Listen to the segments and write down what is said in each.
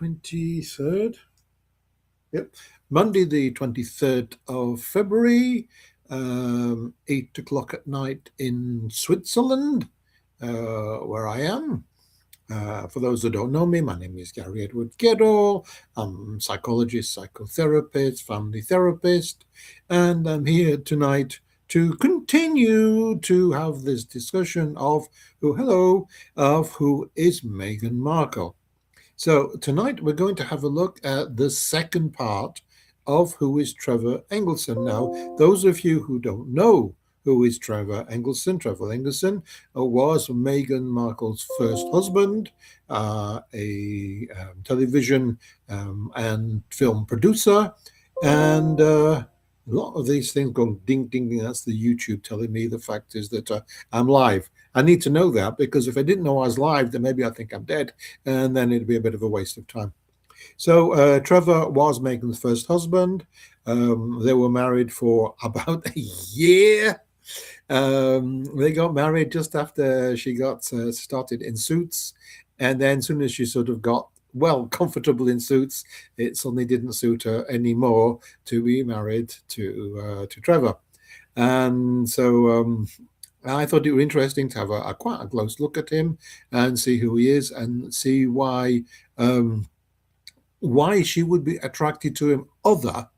23rd. Yep. Monday, the 23rd of February, 8 o'clock at night in Switzerland, where I am. For those who don't know me, my name is Gary Gedall. I'm a psychologist, psychotherapist, family therapist, and I'm here tonight to continue to have this discussion of who is Meghan Markle. So tonight we're going to have a look at the second part of who is Trevor Engelson. Now, those of you who don't know who is Trevor Engelson was Meghan Markle's first husband, a television and film producer, and a lot of these things going ding, ding, ding. That's the YouTube telling me. The fact is that I'm live. I need to know that, because if I didn't know I was live, then maybe I think I'm dead, and then it'd be a bit of a waste of time. So Trevor was Meghan's first husband. They were married for about a year. They got married just after she got started in Suits, and then as soon as she sort of got comfortable in Suits, it suddenly didn't suit her anymore to be married to Trevor. And so I thought it was interesting to have quite a close look at him and see who he is and see why she would be attracted to him other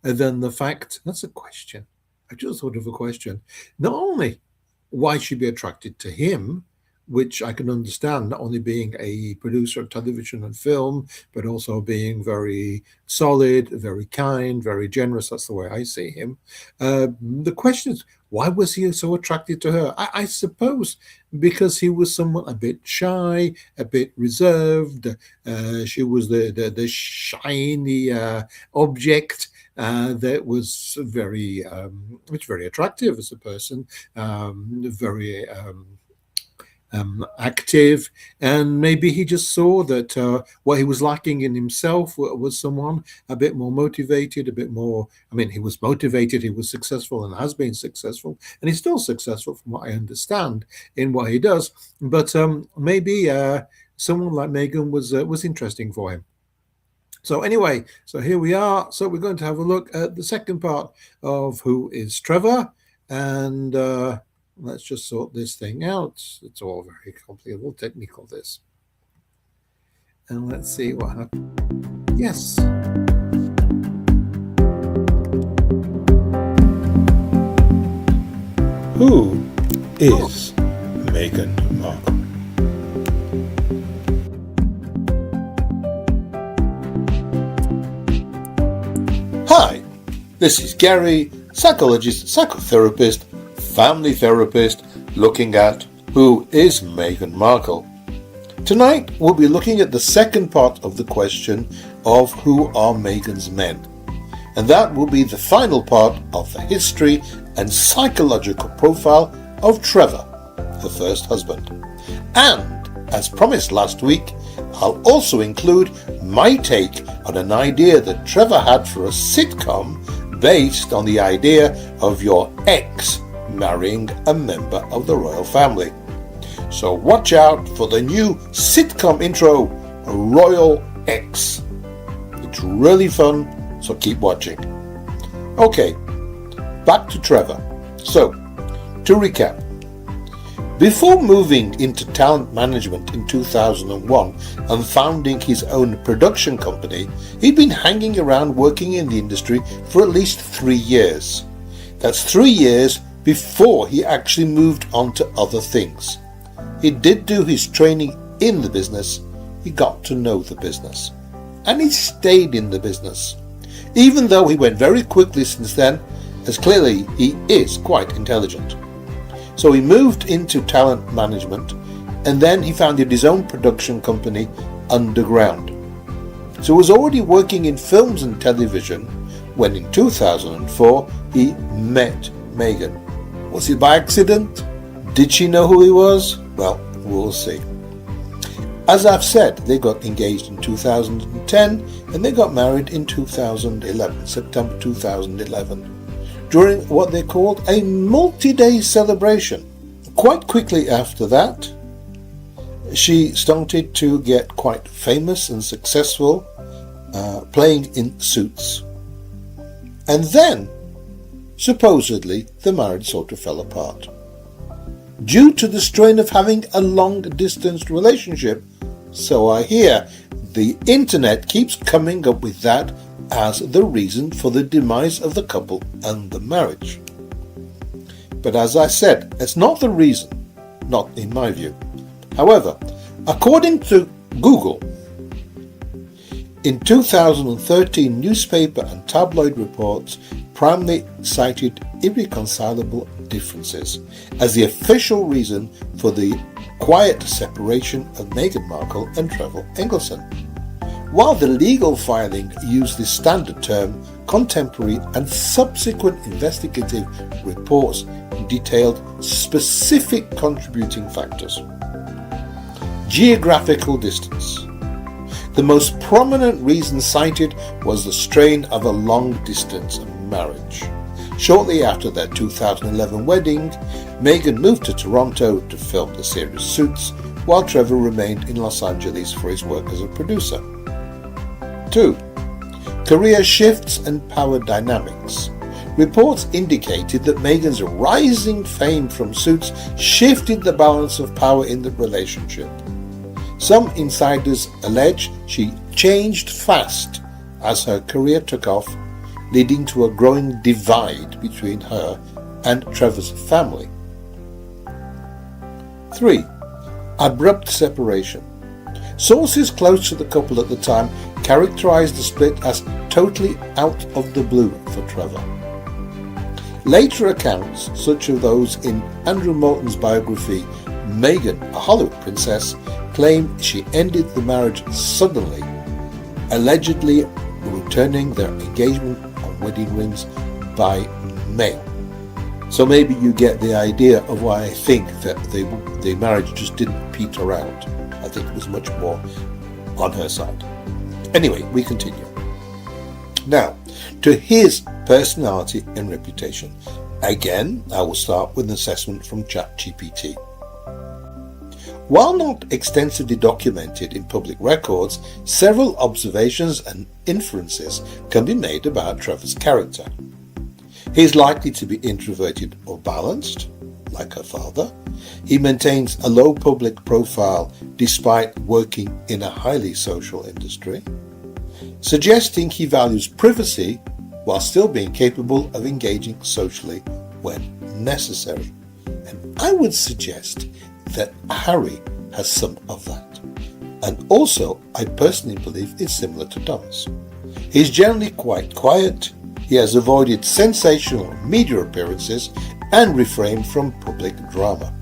than the fact. That's a question. I just thought of a question. Not only why she'd be attracted to him, which I can understand, not only being a producer of television and film, but also being very solid, very kind, very generous. That's the way I see him. The question is, why was he so attracted to her? I suppose because he was somewhat a bit shy, a bit reserved. She was the shiny object that was very attractive as a person, very active, and maybe he just saw that what he was lacking in himself was someone a bit more motivated, a bit more. I mean, he was motivated, he was successful, and has been successful, and he's still successful from what I understand in what he does. But maybe someone like Meghan was interesting for him. So anyway, so here we are. So we're going to have a look at the second part of who is Trevor, and let's just sort this thing out. It's all very complicated, all technical, this. And let's see what happens. Yes. Who is Meghan Markle? Hi, this is Gary, psychologist, psychotherapist, family therapist, looking at who is Meghan Markle. Tonight we'll be looking at the second part of the question of who are Meghan's men, and that will be the final part of the history and psychological profile of Trevor, her first husband. And as promised last week, I'll also include my take on an idea that Trevor had for a sitcom based on the idea of your ex marrying a member of the royal family. So watch out for the new sitcom intro, Royal X. It's really fun, so keep watching. Okay, back to Trevor. So, to recap, before moving into talent management in 2001 and founding his own production company, he'd been hanging around working in the industry for at least 3 years. That's 3 years before he actually moved on to other things. He did do his training in the business, he got to know the business, and he stayed in the business, even though he went very quickly since then, as clearly he is quite intelligent. So he moved into talent management, and then he founded his own production company, Underground. So he was already working in films and television when in 2004 he met Meghan. Was it by accident? Did she know who he was? Well, we'll see. As I've said, they got engaged in 2010 and they got married in 2011, September 2011. During what they called a multi-day celebration. Quite quickly after that, she started to get quite famous and successful playing in Suits. And then, supposedly, the marriage sort of fell apart. Due to the strain of having a long-distance relationship, so I hear, the internet keeps coming up with that as the reason for the demise of the couple and the marriage. But as I said, it's not the reason, not in my view. However, according to Google, in 2013 newspaper and tabloid reports primarily cited irreconcilable differences as the official reason for the quiet separation of Meghan Markle and Trevor Engelson, while the legal filing used the standard term. Contemporary and subsequent investigative reports detailed specific contributing factors. Geographical distance. The most prominent reason cited was the strain of a long-distance marriage. Shortly after their 2011 wedding, Meghan moved to Toronto to film the series Suits, while Trevor remained in Los Angeles for his work as a producer. 2. Career shifts and power dynamics. Reports indicated that Meghan's rising fame from Suits shifted the balance of power in the relationship. Some insiders allege she changed fast as her career took off, leading to a growing divide between her and Trevor's family. 3. Abrupt separation. Sources close to the couple at the time characterized the split as totally out of the blue for Trevor. Later accounts, such as those in Andrew Moulton's biography, Meghan, a Hollywood Princess, claim she ended the marriage suddenly, allegedly returning their engagement on wedding rings by May. So maybe you get the idea of why I think that the marriage just didn't peter out. I think it was much more on her side. Anyway, we continue. Now, to his personality and reputation. Again, I will start with an assessment from ChatGPT. While not extensively documented in public records, several observations and inferences can be made about Trevor's character. He is likely to be introverted or balanced, like her father. He maintains a low public profile despite working in a highly social industry, suggesting he values privacy while still being capable of engaging socially when necessary. And I would suggest that Harry has some of that. And also, I personally believe it's similar to Dom's. He's generally quite quiet. He has avoided sensational media appearances and refrained from public drama.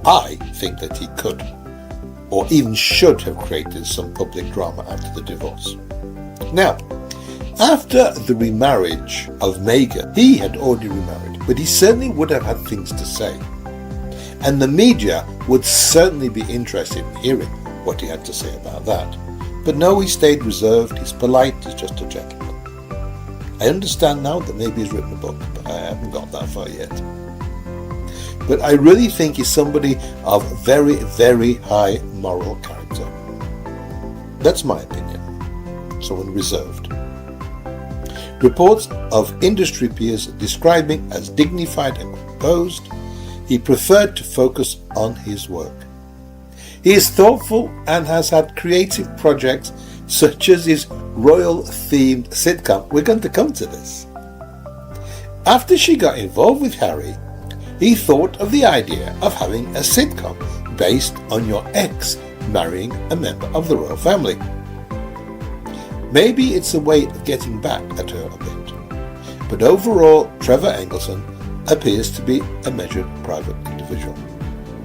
I think that he could, or even should have created some public drama after the divorce. Now, after the remarriage of Meghan, he had already remarried, but he certainly would have had things to say. And the media would certainly be interested in hearing what he had to say about that. But no, he stayed reserved, he's polite, he's just a gentleman. I understand now that maybe he's written a book, but I haven't got that far yet. But I really think he's somebody of very, very high moral character. That's my opinion. Someone reserved. Reports of industry peers describe him as dignified and composed. He preferred to focus on his work. He is thoughtful and has had creative projects such as his royal-themed sitcom. We're going to come to this. After she got involved with Harry, he thought of the idea of having a sitcom based on your ex marrying a member of the royal family. Maybe it's a way of getting back at her a bit. But overall, Trevor Engelson appears to be a measured private individual.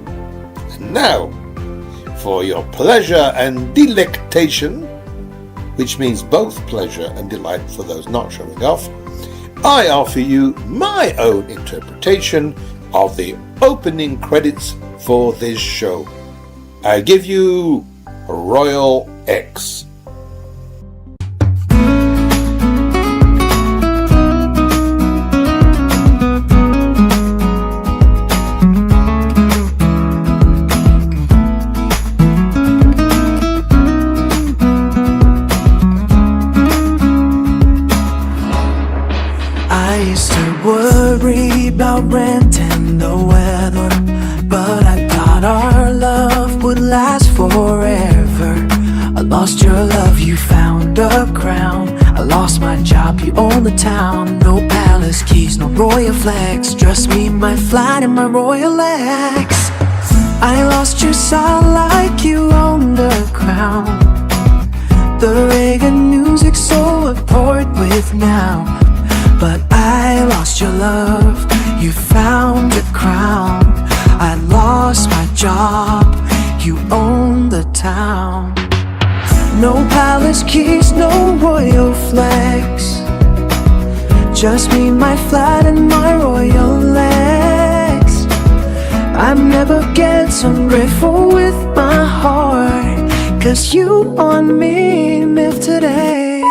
And now, for your pleasure and delectation, which means both pleasure and delight for those not showing off, I offer you my own interpretation of the opening credits for this show. I give you Royal X. forever. I lost your love, you found a crown. I lost my job, you own the town. No palace keys, no royal flags. Trust me, my flight and my royal legs. I lost your soul like you owned the crown. The Reagan music's so bored with now. But I lost your love, you found a crown. I lost my job, you own the town. No palace keys, no royal flags. Just me, my flight and my royal legs. I'm never get so grateful with my heart, 'cause you on me live today.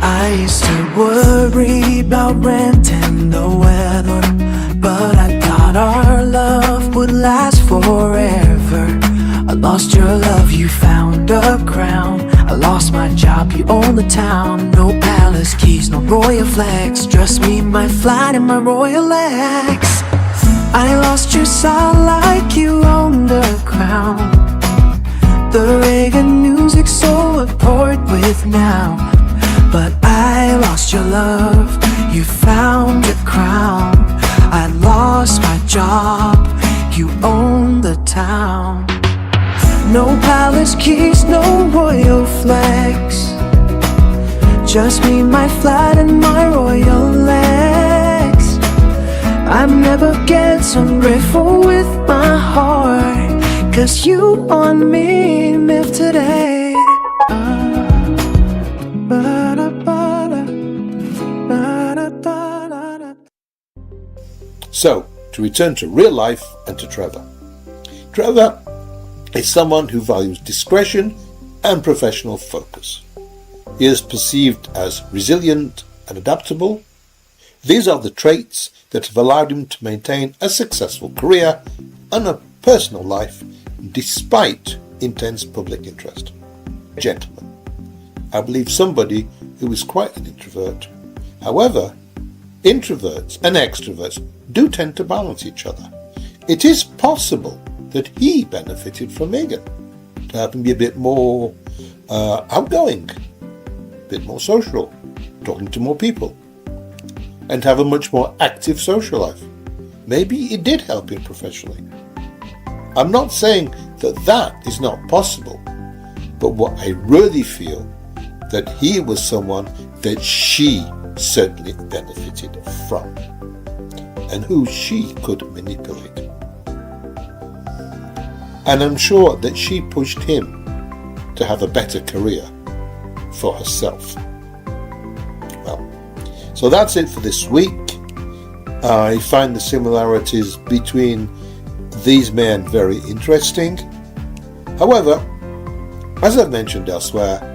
I used to worry about rent and the weather, but I thought our love would last forever. I lost your love, you found a crown. I lost my job, you own the town. No palace keys, no royal flags. Trust me, my flight and my royal legs. I lost your soul like you own the crown. The Reagan music's so bored with now. But I lost your love, you found a crown. I lost my job, you own the town. No palace keys, no royal flags. Just me, my flight and my royal legs. I'm never get so grateful with my heart, 'cause you on me live today. So, to return to real life and to Trevor. Trevor is someone who values discretion and professional focus. He is perceived as resilient and adaptable. These are the traits that have allowed him to maintain a successful career and a personal life despite intense public interest. A gentleman. I believe somebody who is quite an introvert. However, introverts and extroverts do tend to balance each other. It is possible that he benefited from Meghan to help him be a bit more outgoing, a bit more social, talking to more people, and have a much more active social life. Maybe it did help him professionally. I'm not saying that that is not possible, but what I really feel that he was someone that she certainly benefited from, and who she could manipulate. And I'm sure that she pushed him to have a better career for herself. Well, so that's it for this week. I find the similarities between these men very interesting. However, as I've mentioned elsewhere,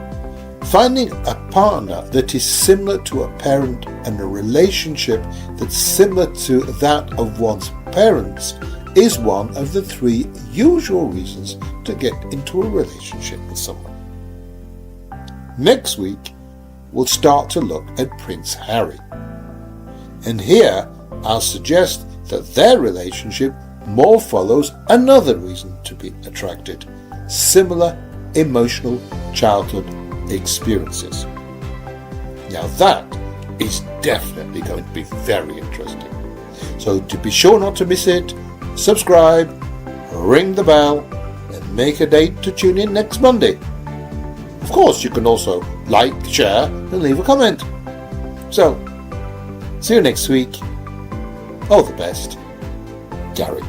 finding a partner that is similar to a parent and a relationship that's similar to that of one's parents is one of the 3 usual reasons to get into a relationship with someone. Next week, we'll start to look at Prince Harry. And here, I'll suggest that their relationship more follows another reason to be attracted: similar emotional childhood experiences. Now that is definitely going to be very interesting. So to be sure not to miss it, subscribe, ring the bell, and make a date to tune in next Monday. Of course, you can also like, share, and leave a comment. So, see you next week. All the best, Gary.